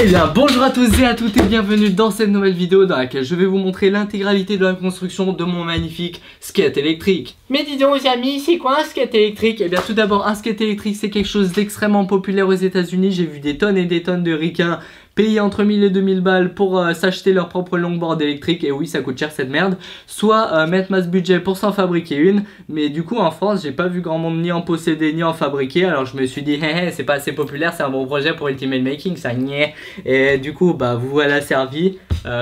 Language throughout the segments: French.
Eh bien bonjour à tous et à toutes et bienvenue dans cette nouvelle vidéo dans laquelle je vais vous montrer l'intégralité de la construction de mon magnifique skate électrique. Mais dis donc amis, c'est quoi un skate électrique? Eh bien tout d'abord un skate électrique c'est quelque chose d'extrêmement populaire aux États-Unis. J'ai vu des tonnes et des tonnes de ricains payer entre 1000 et 2000 balles pour s'acheter leur propre longboard électrique. Et oui, ça coûte cher cette merde. Soit mettre masse budget pour s'en fabriquer une. Mais du coup en France j'ai pas vu grand monde ni en posséder ni en fabriquer. Alors je me suis dit c'est pas assez populaire, c'est un bon projet pour Ultimate Making ça. Et du coup bah vous voilà servi.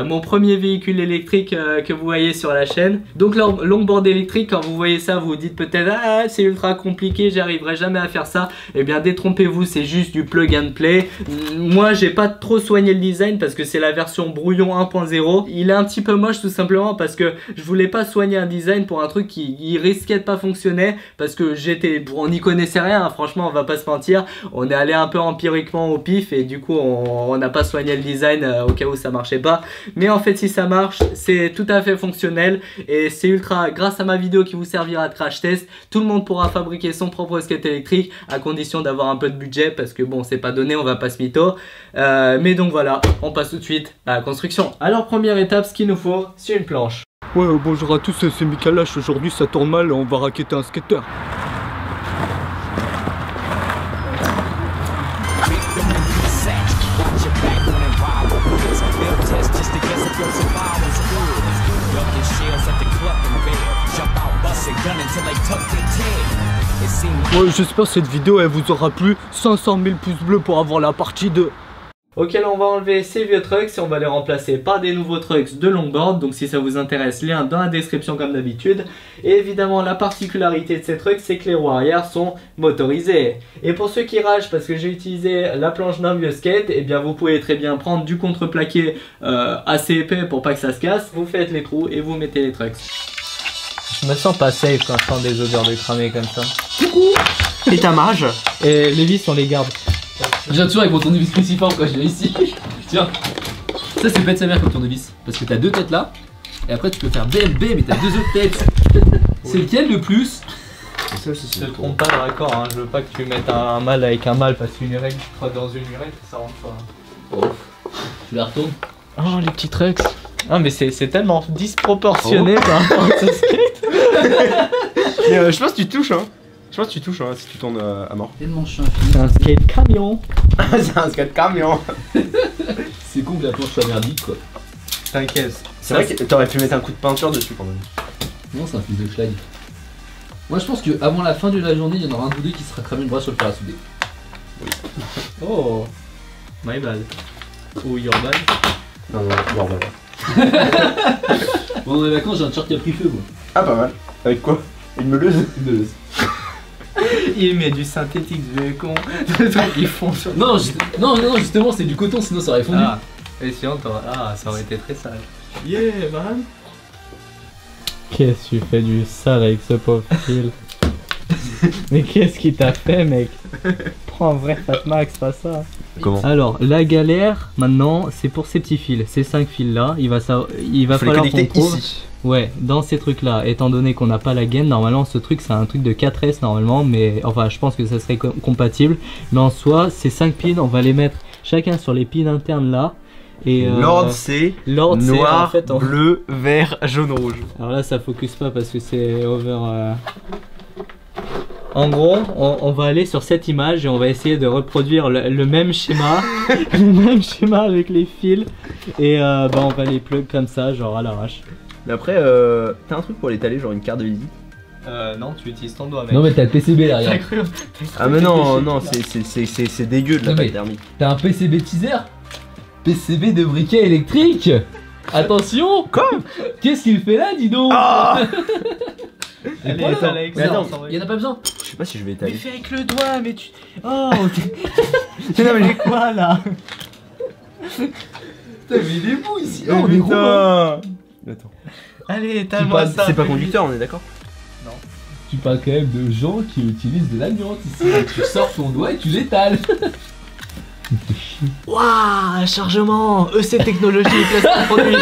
Mon premier véhicule électrique que vous voyez sur la chaîne. Donc leur longboard électrique, quand vous voyez ça vous vous dites peut-être ah c'est ultra compliqué, j'arriverai jamais à faire ça. Et bien détrompez-vous, c'est juste du plug and play. Moi j'ai pas trop soigné le design parce que c'est la version brouillon 1.0. Il est un petit peu moche tout simplement parce que je voulais pas soigner un design pour un truc qui risquait de pas fonctionner. Parce que on n'y connaissait rien hein, franchement on va pas se mentir. On est allé un peu empiriquement au pif et du coup on n'a pas soigné le design au cas où ça marchait pas. Mais en fait si ça marche c'est tout à fait fonctionnel et c'est ultra, grâce à ma vidéo qui vous servira de crash test, tout le monde pourra fabriquer son propre skate électrique à condition d'avoir un peu de budget parce que bon c'est pas donné, on va pas se mytho. Mais donc voilà, on passe tout de suite à la construction. Alors première étape, ce qu'il nous faut c'est une planche. Ouais bonjour à tous, c'est Mikalash, aujourd'hui ça tourne mal, on va raqueter un skater. Ouais, j'espère que cette vidéo elle vous aura plu. 500 000 pouces bleus pour avoir la partie 2. Ok, là on va enlever ces vieux trucks et on va les remplacer par des nouveaux trucks de longboard. Donc si ça vous intéresse, lien dans la description comme d'habitude. Et évidemment la particularité de ces trucks c'est que les roues arrière sont motorisées. Et pour ceux qui ragent parce que j'ai utilisé la planche d'un vieux skate, et bien vous pouvez très bien prendre du contreplaqué assez épais pour pas que ça se casse. Vous faites les trous et vous mettez les trucks. Je me sens pas safe quand je sens des odeurs de cramé comme ça. Coucou. Et ta mage. Et les vis on les garde. Je viens toujours avec mon tournevis cruciforme quand je viens ici. Tiens, ça c'est pète sa mère comme tournevis. Parce que t'as deux têtes là. Et après tu peux faire BMB mais t'as deux autres têtes. C'est lequel le plus? Je te trompe pas dans l'accord, hein. Je veux pas que tu mettes un mâle avec un mâle parce qu'une règle tu crois dans une règle ça rentre pas. Oh. Tu la retournes. Oh les petits trucks. Ah mais c'est tellement disproportionné par rapport à ce skate. Mais je pense que tu touches hein. Je pense que tu touches hein, si tu tournes à mort. Tellement chiant. C'est un skate camion. C'est un skate camion. C'est con que la planche soit merdique quoi. T'inquiète. C'est vrai que t'aurais pu mettre un coup de peinture dessus quand même. Non c'est un fils de schlag. Moi je pense que avant la fin de la journée il y en aura un ou deux qui sera cramé le bras sur le fer à souder. Oui. Oh my bad. Ou your bad. Non normal. Pendant les vacances j'ai un t-shirt qui a pris feu moi. Ah pas mal. Avec quoi? Une meuleuse? Une meuleuse. Il met du synthétique, vieux con. Le truc ils font sur... Non, justement c'est du coton sinon ça aurait fondu. Ah, et sinon ça aurait été très sale. Yeah man. Qu'est-ce que tu fais du sale avec ce pauvre fil? Mais qu'est-ce qu'il t'a fait mec? Prends un vrai Fat Max, pas ça. Comment? Alors la galère maintenant c'est pour ces petits fils, ces 5 fils là, il va falloir qu'on trouve ici. Ouais, dans ces trucs là, étant donné qu'on n'a pas la gaine, normalement ce truc c'est un truc de 4S normalement, mais enfin je pense que ça serait compatible. Mais en soi, ces 5 pins, on va les mettre chacun sur les pins internes là. Et l'ordre c'est noir, en fait, bleu, vert, jaune, rouge. Alors là ça focus pas parce que c'est over... En gros, on va aller sur cette image et on va essayer de reproduire le même schéma, le même schéma avec les fils. Et bah on va les plug comme ça, genre à l'arrache. Mais après, t'as un truc pour l'étaler, genre une carte de visite? Non, tu utilises ton doigt, mec. Non mais t'as le PCB derrière. Ah mais non, c'est dégueu de la pâte thermique. T'as un PCB teaser? PCB de briquet électrique. Attention. Quoi? Qu'est-ce qu'il fait là, dis donc? Allez, attends, mais attends, y'en a pas besoin. Je sais pas si je vais étaler. Mais fais avec le doigt, mais tu... Oh non mais j'ai quoi là? Putain mais il est beau ici. Oh on est gros. Attends. Allez, étale-moi ça. C'est pas conducteur, on est d'accord? Non. Tu parles quand même de gens qui utilisent de l'amiante ici. Tu sors ton doigt et tu l'étales. Waouh, chargement, EC Technologies, placement produit.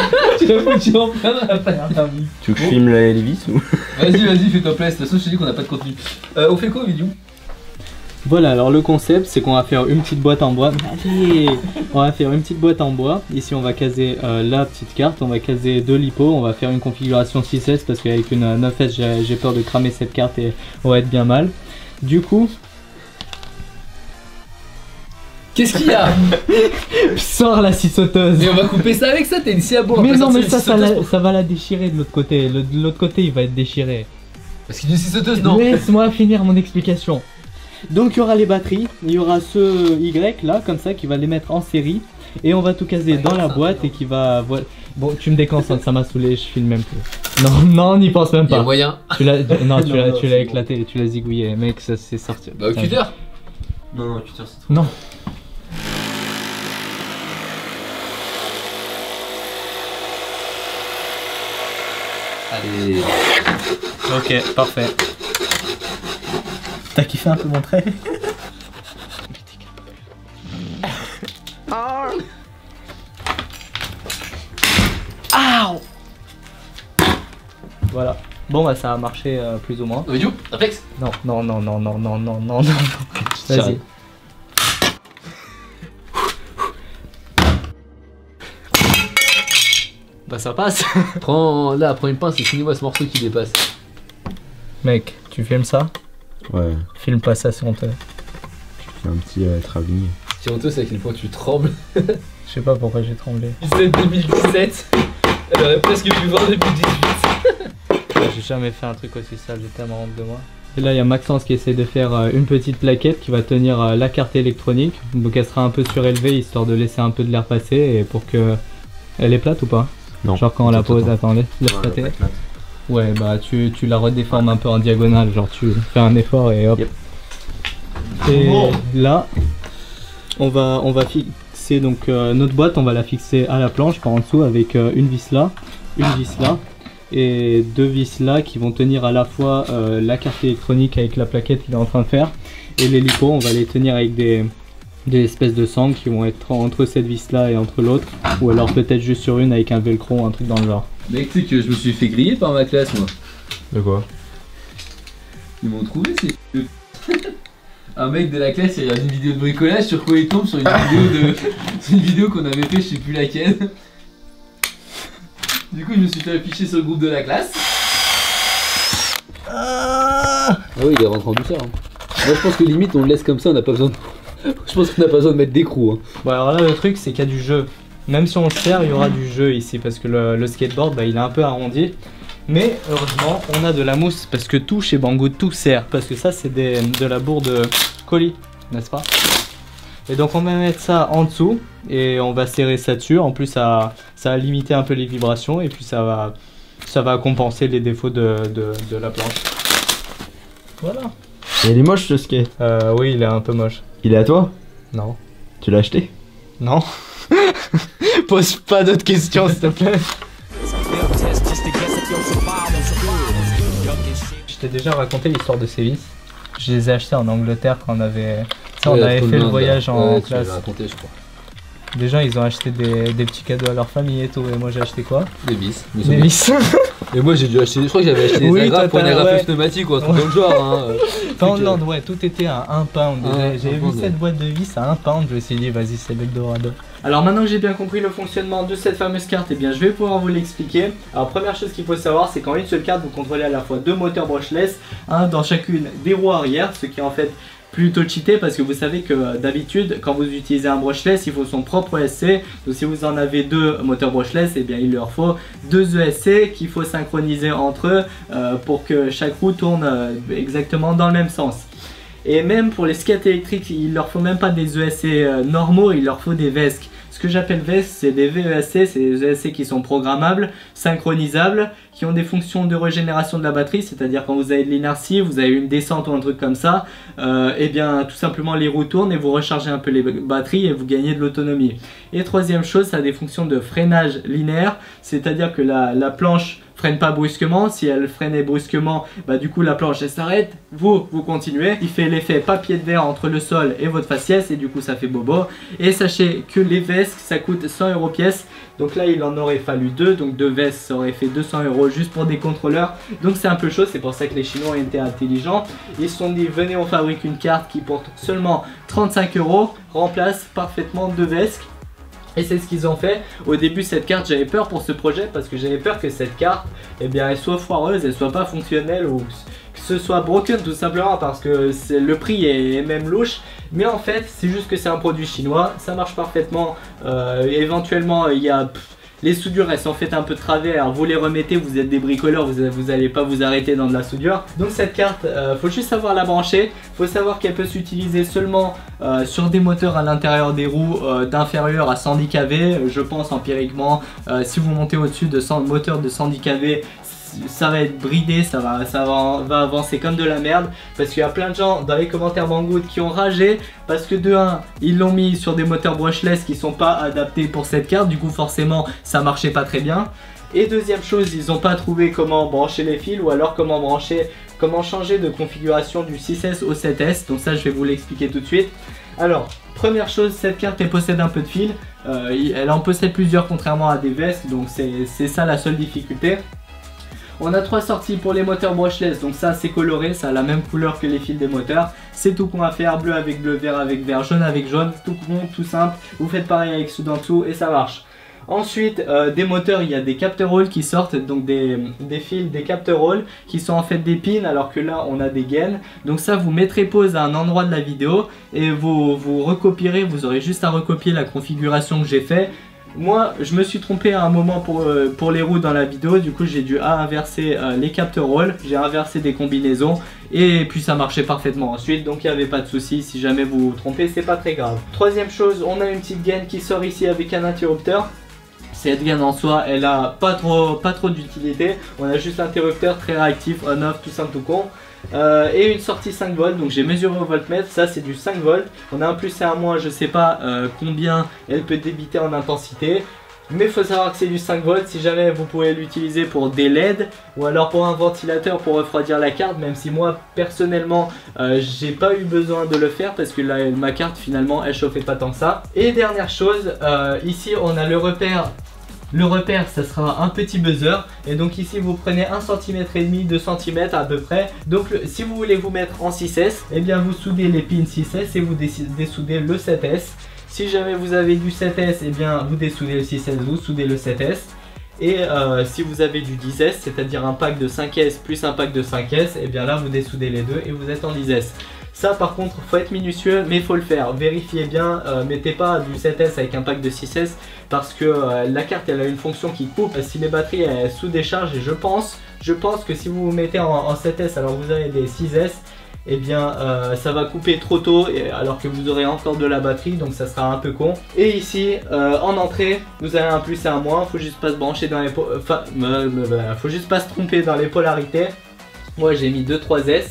J'avoue que tu es en plein dans la pâte thermique. Tu veux que je filme les vis ou? Vas-y, fais-toi plaisir. De toute façon, je te dis qu'on a pas de contenu. On fait quoi, vidéo? Voilà, alors le concept c'est qu'on va faire une petite boîte en bois. Allez, on va faire une petite boîte en bois. Ici on va caser la petite carte, on va caser 2 lipos, on va faire une configuration 6S parce qu'avec une 9S j'ai peur de cramer cette carte et on va être bien mal. Du coup... Qu'est-ce qu'il y a? Sors la scie sauteuse. Mais on va couper ça avec ça, t'es une scie à bois. Mais non mais ça va la déchirer de l'autre côté, de l'autre côté il va être déchiré. Parce qu'il y a une scie sauteuse, non? Laisse-moi finir mon explication. Donc il y aura les batteries, il y aura ce Y là comme ça qui va les mettre en série et on va tout caser dans la boîte et qui va... Bon tu me déconcentres, ça m'a saoulé, je filme même plus. Non, non, n'y pense même Il y a pas. moyen. Tu l'as éclaté, tu l'as zigouillé, mec, ça c'est sorti. Bah au cutter. Non, cutter c'est trop. Non. Allez. Ok, parfait. T'as kiffé un peu mon trait? Voilà. Bon bah ça a marché plus ou moins. You, réflexe. Non. Vas-y. Bah ça passe. Prends une pince et finis-moi ce morceau qui dépasse. Mec, tu filmes ça? Ouais, Filme pas ça c'est honteux. je fais un petit travelling. Si honteux, c'est à quel point tu trembles. Je sais pas pourquoi j'ai tremblé. 2017. Elle aurait presque pu voir 2018. J'ai jamais fait un truc aussi sale, j'ai tellement honte de moi. Et là il y a Maxence qui essaie de faire une petite plaquette qui va tenir la carte électronique. Donc elle sera un peu surélevée histoire de laisser un peu de l'air passer et pour que... Elle est plate ou pas? Non. Genre quand on la pose, attends, laisse flotter. Ouais bah tu la redéformes un peu en diagonale, genre tu fais un effort et hop. Yep. Et là on va fixer donc notre boîte, on va la fixer à la planche par en dessous avec une vis là et 2 vis là qui vont tenir à la fois la carte électronique avec la plaquette qu'il est en train de faire et les lipos on va les tenir avec des espèces de sangles qui vont être entre cette vis là et entre l'autre ou alors peut-être juste sur une avec un velcro ou un truc dans le genre. Mec, tu sais que je me suis fait griller par ma classe, moi. De quoi? Ils m'ont trouvé, c'est... Un mec de la classe, il regarde une vidéo de bricolage, sur quoi il tombe sur une vidéo de... C'est une vidéo qu'on avait fait, je sais plus laquelle. Du coup, je me suis fait afficher sur le groupe de la classe. Ah oui, il est rentré en douceur. Hein. Moi, je pense que limite, on le laisse comme ça, on n'a pas besoin de... Je pense qu'on n'a pas besoin de mettre d'écrou. Hein. Bon alors là, le truc, c'est qu'il y a du jeu. Même si on le serre, il y aura du jeu ici parce que le skateboard, bah, il est un peu arrondi. Mais heureusement, on a de la mousse parce que tout chez Banggood, tout serre. Parce que ça, c'est de la bourde colis, n'est-ce pas? Et donc on va mettre ça en dessous et on va serrer ça dessus. En plus, ça va limiter un peu les vibrations et puis ça va compenser les défauts de la planche. Voilà. Et il est moche ce skate. Oui, il est un peu moche. Il est à toi? Non. Tu l'as acheté? Non. Pose pas d'autres questions s'il te plaît. Je t'ai déjà raconté l'histoire de ces vis. Je les ai achetés en Angleterre quand on avait, on avait fait le voyage en classe. Raconté, je crois. Des gens ils ont acheté des petits cadeaux à leur famille et tout. Et moi j'ai acheté quoi? Des vis. Des vis. Et moi j'ai dû acheter, je crois que j'avais acheté des Oui, agrafes pour une toi, agrafe ouais. pneumatique ou un truc dans le genre. Hein. Finlande, ouais, tout était à 1 pound. J'avais vu pound, cette boîte de vis à 1 pound. Je me suis dit, vas-y, c'est l'Eldorado. Alors maintenant que j'ai bien compris le fonctionnement de cette fameuse carte, eh bien je vais pouvoir vous l'expliquer. Alors première chose qu'il faut savoir, c'est qu'en une seule carte, vous contrôlez à la fois 2 moteurs brushless, un dans chacune des roues arrière, ce qui est en fait plutôt cheaté parce que vous savez que d'habitude quand vous utilisez un brushless il faut son propre ESC. Donc si vous en avez 2 moteurs brushless, et bien il leur faut 2 ESC qu'il faut synchroniser entre eux pour que chaque roue tourne exactement dans le même sens. Et même pour les skates électriques, il leur faut même pas des ESC normaux, il leur faut des VESC. Ce que j'appelle VESC, c'est des VESC, c'est des ESC qui sont programmables, synchronisables, qui ont des fonctions de régénération de la batterie, c'est-à-dire quand vous avez de l'inertie, vous avez une descente ou un truc comme ça, et bien tout simplement les roues tournent et vous rechargez un peu les batteries et vous gagnez de l'autonomie. Et troisième chose, ça a des fonctions de freinage linéaire, c'est-à-dire que la planche freine pas brusquement. Si elle freinait brusquement, bah du coup la planche elle s'arrête, vous continuez, il fait l'effet papier de verre entre le sol et votre faciès et du coup ça fait bobo. Et sachez que les VESC vestes, ça coûte 100 € pièce. Donc là il en aurait fallu 2, donc 2 vestes ça aurait fait 200 € juste pour des contrôleurs. Donc c'est un peu chaud, c'est pour ça que les Chinois ont été intelligents. Ils se sont dit venez on fabrique une carte qui porte seulement 35 €, remplace parfaitement 2 vestes. Et c'est ce qu'ils ont fait. Au début cette carte j'avais peur pour ce projet parce que j'avais peur que cette carte eh bien, elle soit foireuse, elle soit pas fonctionnelle ou que ce soit broken tout simplement parce que le prix est même louche. Mais en fait c'est juste que c'est un produit chinois, ça marche parfaitement. Éventuellement il y a... les soudures elles sont faites un peu de travers, vous les remettez, vous êtes des bricoleurs, vous allez pas vous arrêter dans de la soudure. Donc cette carte, faut juste savoir la brancher, faut savoir qu'elle peut s'utiliser seulement sur des moteurs à l'intérieur des roues d'inférieur à 110 kV. Je pense empiriquement, si vous montez au-dessus de moteurs de 110 kV, ça va être bridé, ça va avancer comme de la merde parce qu'il y a plein de gens dans les commentaires Banggood qui ont ragé parce que de 1 ils l'ont mis sur des moteurs brushless qui sont pas adaptés pour cette carte, du coup forcément ça marchait pas très bien. Et deuxième chose, ils n'ont pas trouvé comment brancher les fils ou alors comment changer de configuration du 6S au 7S, donc ça je vais vous l'expliquer tout de suite. Alors première chose, cette carte elle possède un peu de fil, elle en possède plusieurs contrairement à des vestes, donc c'est ça la seule difficulté. On a 3 sorties pour les moteurs brushless, donc ça c'est coloré, ça a la même couleur que les fils des moteurs. C'est tout con à faire, bleu avec bleu, vert avec vert, jaune avec jaune, tout con, tout simple. Vous faites pareil avec ceux d'en dessous et ça marche. Ensuite, des moteurs, il y a des capteurs rolls qui sortent, donc des fils, des capteurs rolls qui sont en fait des pins alors que là on a des gaines. Donc ça vous mettrez pause à un endroit de la vidéo et vous recopierez, vous aurez juste à recopier la configuration que j'ai fait. Moi je me suis trompé à un moment pour les roues dans la vidéo, du coup j'ai dû inverser les capteurs rolls, j'ai inversé des combinaisons et puis ça marchait parfaitement ensuite, donc il n'y avait pas de souci. Si jamais vous vous trompez c'est pas très grave. Troisième chose, on a une petite gaine qui sort ici avec un interrupteur. Cette gaine en soi elle a pas trop d'utilité, on a juste l'interrupteur très réactif, on-off, tout simple tout con. Et une sortie 5 volts, donc j'ai mesuré au voltmètre, ça c'est du 5 volts. On a un plus et un moins, je sais pas combien elle peut débiter en intensité. Mais il faut savoir que c'est du 5 volts, si jamais vous pouvez l'utiliser pour des LED ou alors pour un ventilateur pour refroidir la carte, même si moi personnellement j'ai pas eu besoin de le faire parce que ma carte finalement elle chauffait pas tant que ça. Et dernière chose, ici on a le repère. Le repère ça sera un petit buzzer et donc ici vous prenez 1,5 cm, 2 cm à peu près. Donc si vous voulez vous mettre en 6S, et bien vous soudez les pins 6S et vous dessoudez le 7S. Si jamais vous avez du 7S, et bien vous dessoudez le 6S, vous soudez le 7S. Et si vous avez du 10S, c'est-à-dire un pack de 5S plus un pack de 5S, et bien là vous dessoudez les deux et vous êtes en 10S. Ça par contre faut être minutieux mais il faut le faire, vérifiez bien, mettez pas du 7S avec un pack de 6S parce que la carte elle a une fonction qui coupe si les batteries elles sous décharge et je pense que si vous vous mettez en 7S alors vous avez des 6S, et bien ça va couper trop tôt alors que vous aurez encore de la batterie, donc ça sera un peu con. Et ici en entrée vous avez un plus et un moins, faut juste pas se brancher dans les faut juste pas se tromper dans les polarités. Moi j'ai mis 2 3S.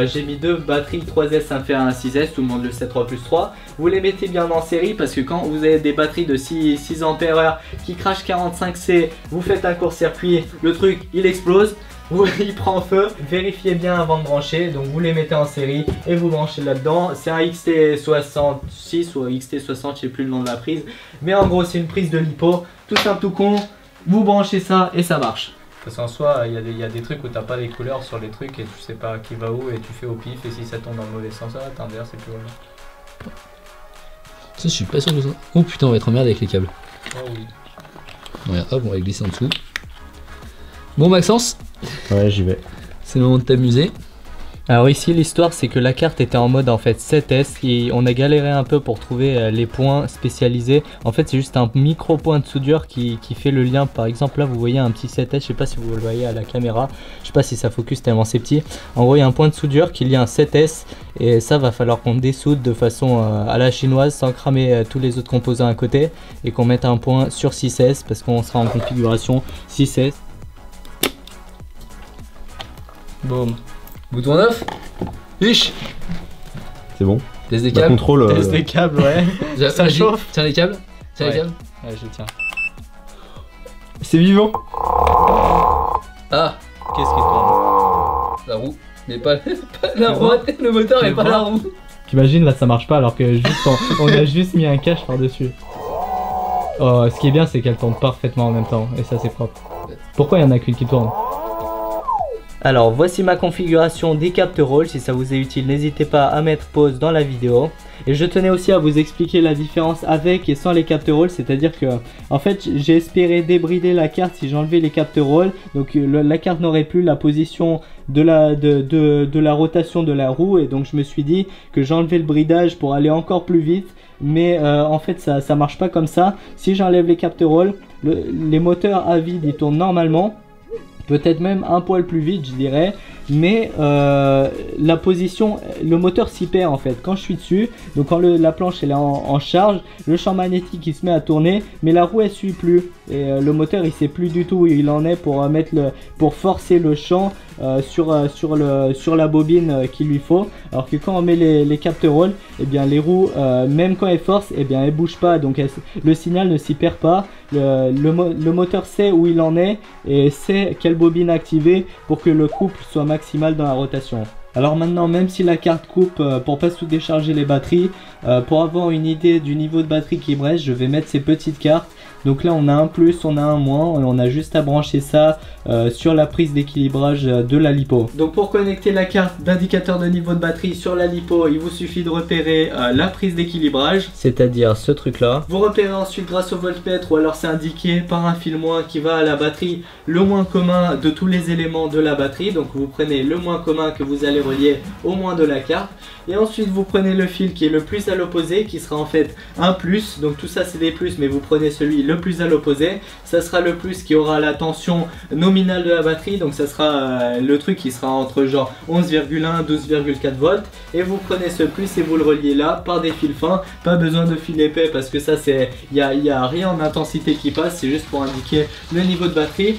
J'ai mis 2 batteries 3S, ça me fait un 6S, tout le monde le sait, 3 plus 3. Vous les mettez bien en série parce que quand vous avez des batteries de 6 ampères qui crachent 45C, vous faites un court-circuit, le truc il explose, il prend feu. Vérifiez bien avant de brancher, donc vous les mettez en série et vous branchez là-dedans. C'est un XT66 ou un XT60, je sais plus le nom de la prise, mais en gros c'est une prise de lipo, tout simple tout con, vous branchez ça et ça marche. Parce qu'en soi, il y a des trucs où t'as pas les couleurs sur les trucs et tu sais pas qui va où et tu fais au pif et si ça tombe dans le mauvais sens, t'inverses et puis voilà. Ça, je suis pas sûr que ça. Oh putain, on va être en merde avec les câbles. Oh oui. Regarde, hop, on va glisser en dessous. Bon, Maxence. Ouais, j'y vais. C'est le moment de t'amuser. Alors ici l'histoire c'est que la carte était en mode en fait 7S et on a galéré un peu pour trouver les points spécialisés. En fait c'est juste un micro point de soudure qui fait le lien. Par exemple là vous voyez un petit 7S, je sais pas si vous le voyez à la caméra, je sais pas si ça focus tellement c'est petit. En gros il y a un point de soudure qui lie un 7S et ça va falloir qu'on dessoude de façon à la chinoise sans cramer tous les autres composants à côté et qu'on mette un point sur 6S parce qu'on sera en configuration 6S. Boum. Bouton 9. Ish. C'est bon. Test des Bah, câbles. contrôle. Test des câbles, ouais. Ça chauffe. Tiens les câbles. Tiens les Ouais. câbles. Ouais, je tiens. C'est vivant. Ah, Qu'est-ce qui tourne? la roue. Mais pas la roue. Le moteur et pas la roue. T'imagines là ça marche pas alors que juste on a juste mis un cache par dessus. Oh, ce qui est bien, c'est qu'elle tourne parfaitement en même temps, et ça c'est propre. Pourquoi il y en a qu'une qui tourne? Alors voici ma configuration des capteurs roll. Si ça vous est utile, n'hésitez pas à mettre pause dans la vidéo. Et je tenais aussi à vous expliquer la différence avec et sans les capteurs roll, c'est-à-dire que en fait j'ai espéré débrider la carte si j'enlevais les capteurs roll. Donc la carte n'aurait plus la position de la rotation de la roue, et donc je me suis dit que j'enlevais le bridage pour aller encore plus vite. Mais en fait ça marche pas comme ça. Si j'enlève les capteurs roll, les moteurs à vide ils tournent normalement. Peut-être même un poil plus vite, je dirais, mais la position, le moteur s'y perd en fait quand je suis dessus. Donc quand la planche elle est en charge, le champ magnétique il se met à tourner, mais la roue elle suit plus, et le moteur il sait plus du tout où il en est pour pour forcer le champ sur la bobine qu'il lui faut. Alors que quand on met les capteurs roll, et bien les roues même quand elles forcent, et bien elles bougent pas, donc le signal ne s'y perd pas. Le moteur sait où il en est et sait quelle bobine activer pour que le couple soit maximal dans la rotation. Alors maintenant, même si la carte coupe pour pas sous-décharger les batteries, pour avoir une idée du niveau de batterie qui me reste, je vais mettre ces petites cartes. Donc là on a un plus, on a un moins, et on a juste à brancher ça sur la prise d'équilibrage de la lipo. Donc pour connecter la carte d'indicateur de niveau de batterie sur la lipo, il vous suffit de repérer la prise d'équilibrage, c'est-à-dire ce truc là. Vous repérez ensuite grâce au voltmètre, ou alors c'est indiqué par un fil moins qui va à la batterie, le moins commun de tous les éléments de la batterie. Donc vous prenez le moins commun que vous allez relier au moins de la carte, et ensuite vous prenez le fil qui est le plus à l'opposé, qui sera en fait un plus. Donc tout ça c'est des plus, mais vous prenez celui le plus à l'opposé, ça sera le plus qui aura la tension nominale de la batterie. Donc ça sera le truc qui sera entre genre 11,1 12,4 volts, et vous prenez ce plus et vous le reliez là par des fils fins. Pas besoin de fil épais parce que ça c'est, il y a rien en intensité qui passe, c'est juste pour indiquer le niveau de batterie.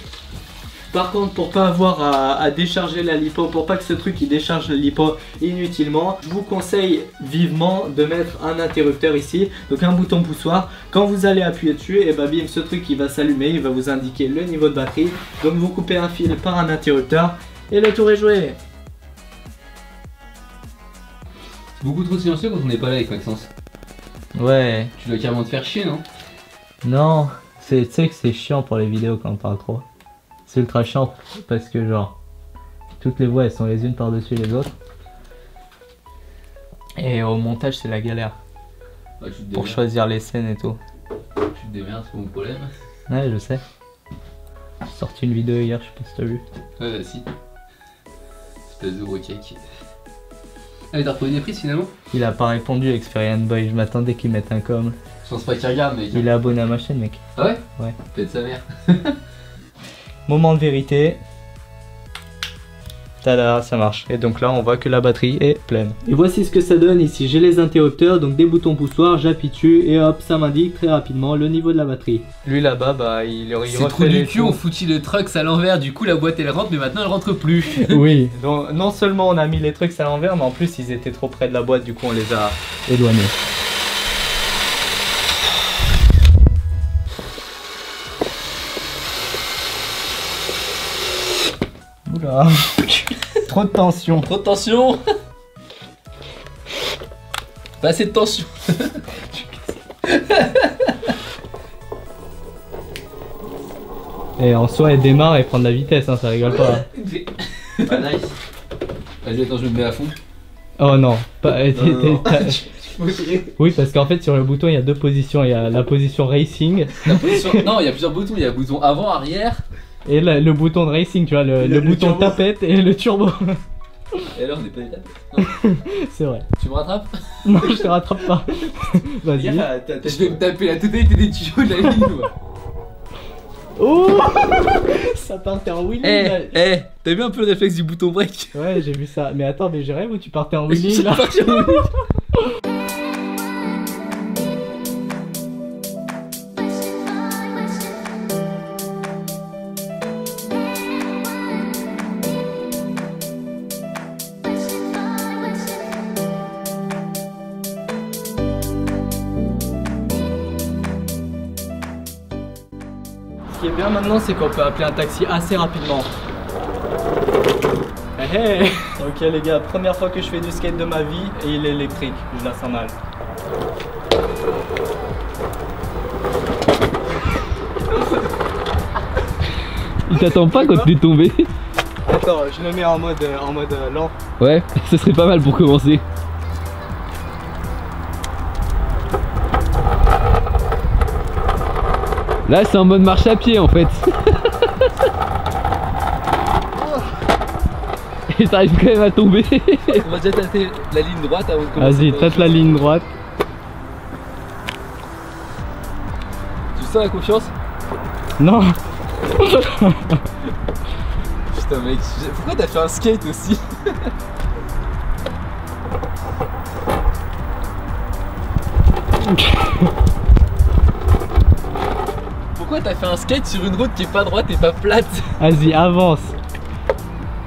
Par contre, pour pas avoir à décharger la lipo, pour pas que ce truc il décharge la lipo inutilement, je vous conseille vivement de mettre un interrupteur ici, donc un bouton poussoir. Quand vous allez appuyer dessus, et bah bim, ce truc il va s'allumer, il va vous indiquer le niveau de batterie. Donc vous coupez un fil par un interrupteur et le tour est joué. C'est beaucoup trop silencieux quand on n'est pas là avec Maxence. Ouais. Tu dois carrément te faire chier, non? Non, tu sais que c'est chiant pour les vidéos quand on parle trop. C'est ultra chiant parce que genre toutes les voix elles sont les unes par-dessus les autres, et au montage c'est la galère pour choisir les scènes et tout. Tu te démerdes, c'est pas mon problème. Ouais, je sais. J'ai sorti une vidéo hier, je sais pas si t'as vu. Ouais, bah si. Espèce de gros cake. Ah mais t'as retrouvé des prises finalement? Il a pas répondu Experian Boy, je m'attendais qu'il mette un com. Je pense pas qu'il regarde mec. Il est abonné à ma chaîne mec. Ah ouais? Ouais. Peut-être sa mère. Moment de vérité. Tada, ça marche. Et donc là on voit que la batterie est pleine. Et voici ce que ça donne ici. J'ai les interrupteurs, donc des boutons poussoirs, j'appuie dessus et hop, ça m'indique très rapidement le niveau de la batterie. Lui là-bas, bah il c'est trop du cul, on foutit le trucks à l'envers, du coup la boîte elle rentre, mais maintenant elle rentre plus. Oui, donc non seulement on a mis les trucs à l'envers, mais en plus ils étaient trop près de la boîte, du coup on les a éloignés. Oula. Trop de tension. Trop de tension. Pas assez de tension. Et en soi elle démarre et prend de la vitesse, hein, ça rigole pas. Ah nice. Vas-y attends, je me mets à fond. Oh non, pas... Non. Oui, parce qu'en fait sur le bouton il y a deux positions, il y a la position racing. Non, il y a plusieurs boutons, il y a le bouton avant, arrière. Et le bouton de racing, tu vois, le bouton turbo. tapette et le turbo. Et là on est pas des tapettes. C'est vrai. Tu me rattrapes? Non, je te rattrape pas. Vas-y. Je vais me taper la totalité des tuyaux de la ligne. Oh. Ça partait en wheelie. Eh, t'as vu un peu le réflexe du bouton break? Ouais, j'ai vu ça. Mais attends, mais j'ai rêvé où tu partais en wheelie là. Ce qui est bien maintenant, c'est qu'on peut appeler un taxi assez rapidement. Hey. Ok les gars, première fois que je fais du skate de ma vie et il est électrique, je la sens mal. Il t'attend pas quand t'es tombé. Attends, je le mets en mode lent. Ouais, ce serait pas mal pour commencer. Là c'est en mode marche à pied en fait. Et t'arrives quand même à tomber. On va déjà tâter la ligne droite avant de commencer. Vas-y, tâte la ligne droite. Tu sens la confiance? Non. Putain mec, pourquoi t'as fait un skate aussi? Pourquoi t'as fait un skate sur une route qui est pas droite et pas plate? Vas-y, avance.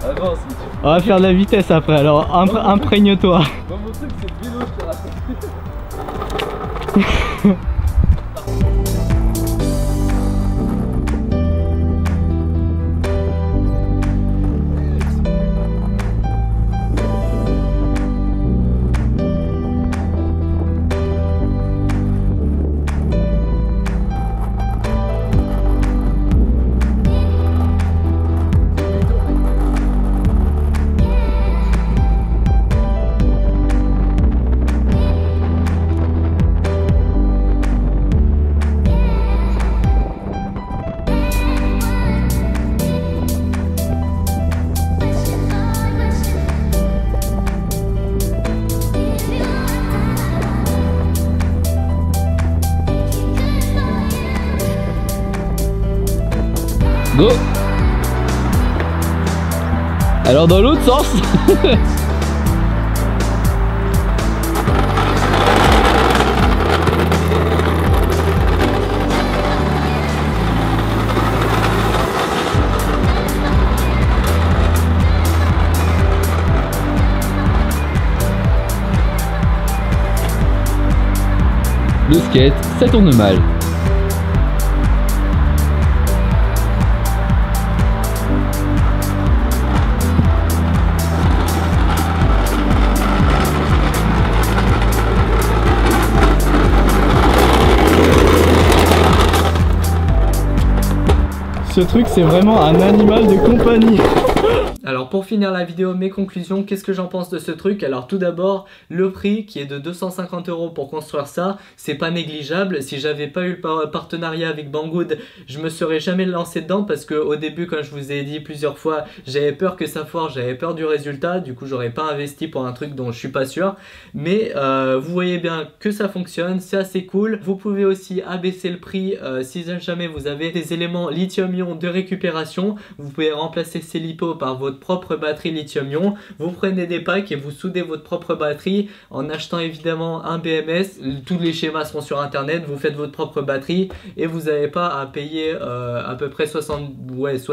Avance. On va faire de la vitesse après, alors imprègne-toi. Moi mon truc c'est le vélo, je te raconte. Go. Alors dans l'autre sens. Le skate, ça tourne mal. Ce truc, c'est vraiment un animal de compagnie. Alors pour finir la vidéo, mes conclusions, qu'est-ce que j'en pense de ce truc? Alors tout d'abord, le prix qui est de 250 € pour construire ça, c'est pas négligeable. Si j'avais pas eu le partenariat avec Banggood, je me serais jamais lancé dedans parce que au début, comme je vous ai dit plusieurs fois, j'avais peur que ça foire, j'avais peur du résultat, du coup j'aurais pas investi pour un truc dont je suis pas sûr. Mais vous voyez bien que ça fonctionne, c'est assez cool. Vous pouvez aussi abaisser le prix si jamais vous avez des éléments lithium-ion de récupération. Vous pouvez remplacer ces lipos par votre propre batterie lithium-ion. Vous prenez des packs et vous soudez votre propre batterie en achetant évidemment un BMS. Tous les schémas seront sur internet. Vous faites votre propre batterie et vous n'avez pas à payer à peu près 70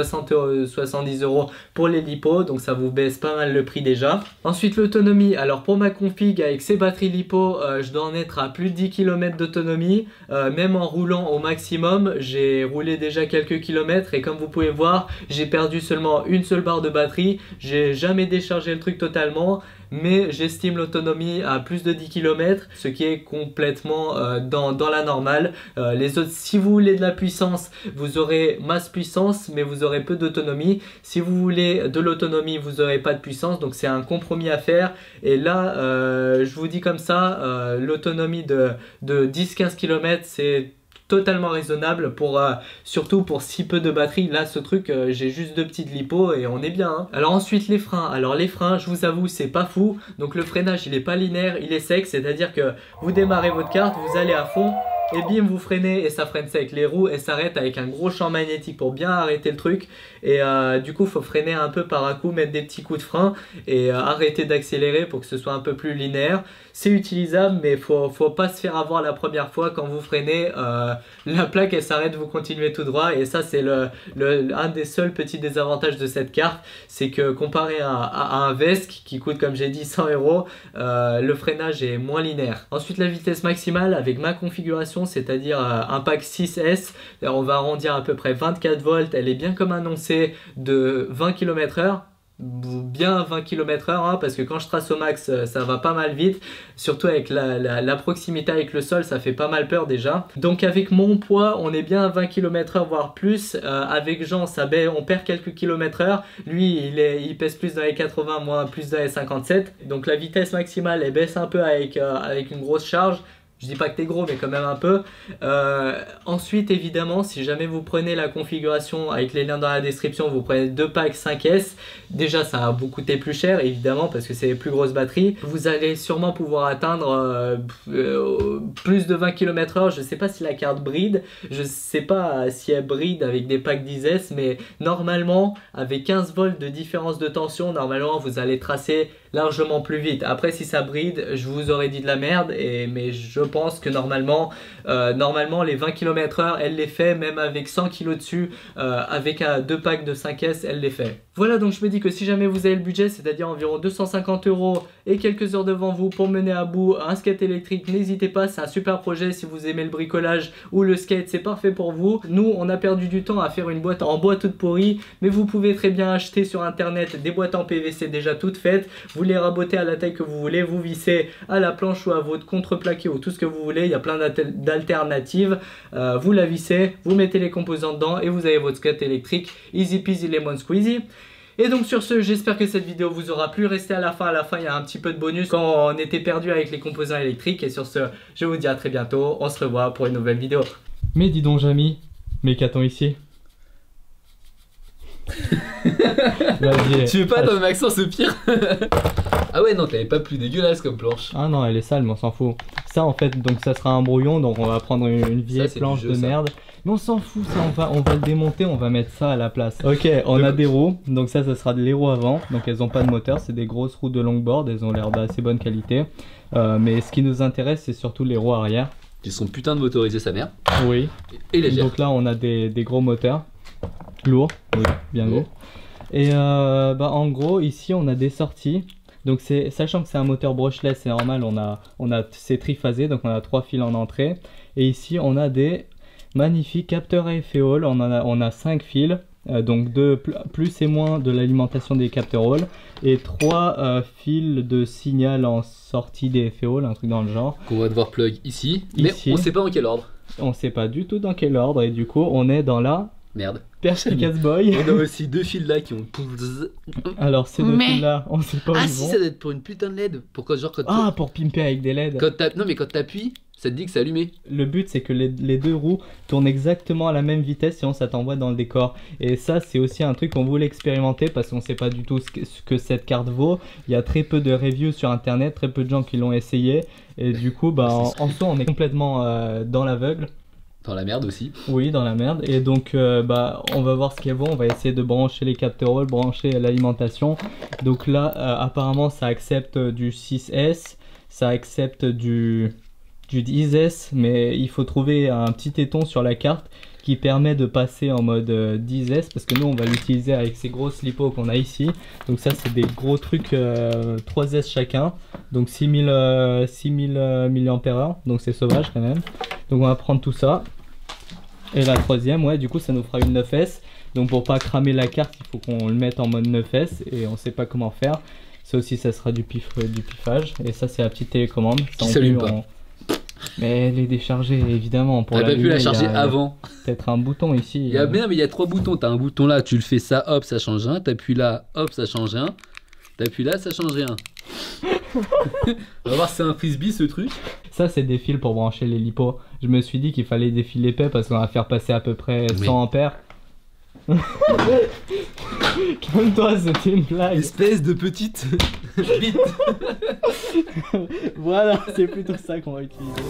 € pour les lipos. Donc ça vous baisse pas mal le prix déjà. Ensuite l'autonomie. Alors pour ma config avec ces batteries lipo, je dois en être à plus de 10 km d'autonomie. Même en roulant au maximum, j'ai roulé déjà quelques kilomètres et comme vous pouvez voir, j'ai perdu seulement une seule barre de batterie. J'ai jamais déchargé le truc totalement, mais j'estime l'autonomie à plus de 10 km, ce qui est complètement dans la normale. Les autres, si vous voulez de la puissance, vous aurez masse puissance, mais vous aurez peu d'autonomie. Si vous voulez de l'autonomie, vous n'aurez pas de puissance, donc c'est un compromis à faire. Et là, je vous dis comme ça, l'autonomie de 10-15 km, c'est totalement raisonnable pour surtout pour si peu de batterie. Là ce truc j'ai juste 2 petites lipos et on est bien hein. Alors ensuite les freins. Alors les freins, je vous avoue, c'est pas fou. Donc le freinage il est pas linéaire, il est sec, c'est à dire que vous démarrez votre carte, vous allez à fond et bim vous freinez et ça freine sec. Les roues elles s'arrêtent avec un gros champ magnétique pour bien arrêter le truc. Et du coup faut freiner un peu par un coup, mettre des petits coups de frein et arrêter d'accélérer pour que ce soit un peu plus linéaire. C'est utilisable mais faut pas se faire avoir la première fois. Quand vous freinez, la plaque elle s'arrête, vous continuez tout droit. Et ça c'est un des seuls petits désavantages de cette carte. C'est que comparé à un Vesk qui coûte comme j'ai dit 100 €, le freinage est moins linéaire. Ensuite la vitesse maximale avec ma configuration, c'est-à-dire un pack 6S, on va arrondir à peu près 24 volts. Elle est bien comme annoncé de 20 km/h. bien 20 km/h hein, parce que quand je trace au max ça va pas mal vite, surtout avec la proximité avec le sol, ça fait pas mal peur déjà. Donc avec mon poids on est bien à 20 km/h voire plus. Avec Jean on perd quelques km/h, lui il pèse plus dans les 80, moi plus dans les 57, donc la vitesse maximale elle baisse un peu avec une grosse charge. Je dis pas que t'es gros mais quand même un peu. Ensuite évidemment si jamais vous prenez la configuration avec les liens dans la description, vous prenez 2 packs 5S, déjà ça va vous coûter plus cher évidemment parce que c'est les plus grosses batteries. Vous allez sûrement pouvoir atteindre plus de 20 km/h. Je sais pas si la carte bride, je sais pas si elle bride avec des packs 10S, mais normalement avec 15 volts de différence de tension, normalement vous allez tracer largement plus vite. Après si ça bride, je vous aurais dit de la merde, mais je pense que normalement les 20 km/h elle les fait, même avec 100 kg dessus, avec 2 packs de 5S elle les fait. Voilà, donc je me dis que si jamais vous avez le budget, c'est-à-dire environ 250 € et quelques heures devant vous pour mener à bout un skate électrique, n'hésitez pas, c'est un super projet. Si vous aimez le bricolage ou le skate, c'est parfait pour vous. Nous on a perdu du temps à faire une boîte en bois toute pourrie, mais vous pouvez très bien acheter sur internet des boîtes en PVC déjà toutes faites, vous les rabotez à la taille que vous voulez, vous vissez à la planche ou à votre contreplaqué ou tout ce que vous voulez, il y a plein d'alternatives. Vous la vissez, vous mettez les composants dedans et vous avez votre skate électrique, easy peasy lemon squeezy. Et donc sur ce, j'espère que cette vidéo vous aura plu. Restez à la fin il y a un petit peu de bonus quand on était perdu avec les composants électriques. Et sur ce, je vous dis à très bientôt, on se revoit pour une nouvelle vidéo. Mais dis donc Jamy, mais qu'a-t-on ici? Tu veux pas dans Maxence au pire? Ah ouais non, t'avais pas plus dégueulasse comme planche. Ah non, elle est sale mais on s'en fout. Ça en fait, donc ça sera un brouillon, donc on va prendre une vieille planche de merde. Mais on s'en fout, ça on va le démonter, on va mettre ça à la place. Ok, on a des roues, donc ça sera les roues avant, donc elles ont pas de moteur, c'est des grosses roues de longboard, elles ont l'air d'assez bonne qualité. Mais ce qui nous intéresse c'est surtout les roues arrière. Qui sont putain de motorisées sa mère. Oui. Et légères. Donc là on a des gros moteurs, lourds, oui, bien lourds. Et en gros ici on a des sorties. Donc sachant que c'est un moteur brushless, c'est normal, c'est triphasé, donc on a 3 fils en entrée. Et ici on a des magnifiques capteurs à effet Hall, on a 5 fils, donc 2 plus et moins de l'alimentation des capteurs Hall, et 3 fils de signal en sortie des effets Hall, un truc dans le genre. Qu'on va devoir plug ici, mais on sait pas en quel ordre. On sait pas du tout dans quel ordre, et du coup on est dans la... Merde. Perspicace boy. On a aussi 2 fils là qui ont... Alors ces 2 fils là, on sait pas où ils si, vont. ça doit être pour une putain de LED. Pourquoi genre quand pour pimper avec des LED. Non mais quand t'appuies, ça te dit que c'est allumé. Le but c'est que les 2 roues tournent exactement à la même vitesse, sinon ça t'envoie dans le décor. Et ça c'est aussi un truc qu'on voulait expérimenter parce qu'on sait pas du tout ce que cette carte vaut. Il y a très peu de reviews sur internet, très peu de gens qui l'ont essayé. Et du coup en soi on est complètement dans l'aveugle. Dans la merde aussi. Oui, dans la merde. Et donc, on va voir ce qu'elles vont. On va essayer de brancher les capteurs Hall, brancher l'alimentation. Donc là, apparemment, ça accepte du 6S, ça accepte du 10S, mais il faut trouver un petit téton sur la carte qui permet de passer en mode 10S, parce que nous, on va l'utiliser avec ces grosses lipos qu'on a ici. Donc ça, c'est des gros trucs 3S chacun. Donc 6000 mAh, donc c'est sauvage quand même. Donc on va prendre tout ça. Et la troisième, ouais, du coup ça nous fera une 9S. Donc pour pas cramer la carte, il faut qu'on le mette en mode 9S et on sait pas comment faire. Ça aussi, ça sera du pifage. Et ça, c'est la petite télécommande. Qui s'allume pas. Mais elle est déchargée évidemment. Pour pas pu la charger avant. Peut-être un bouton ici. Il y a bien, mais il y a 3 boutons. T'as un bouton là, tu le fais ça, hop, ça change un. T'appuies là, hop, ça change un. T'appuies là, ça change rien. On va voir si c'est un frisbee ce truc. Ça c'est des fils pour brancher les lipos. Je me suis dit qu'il fallait des fils épais parce qu'on va faire passer à peu près 100 ampères. Calme-toi, c'était une blague. Espèce de petite bite. Voilà, c'est plutôt ça qu'on va utiliser.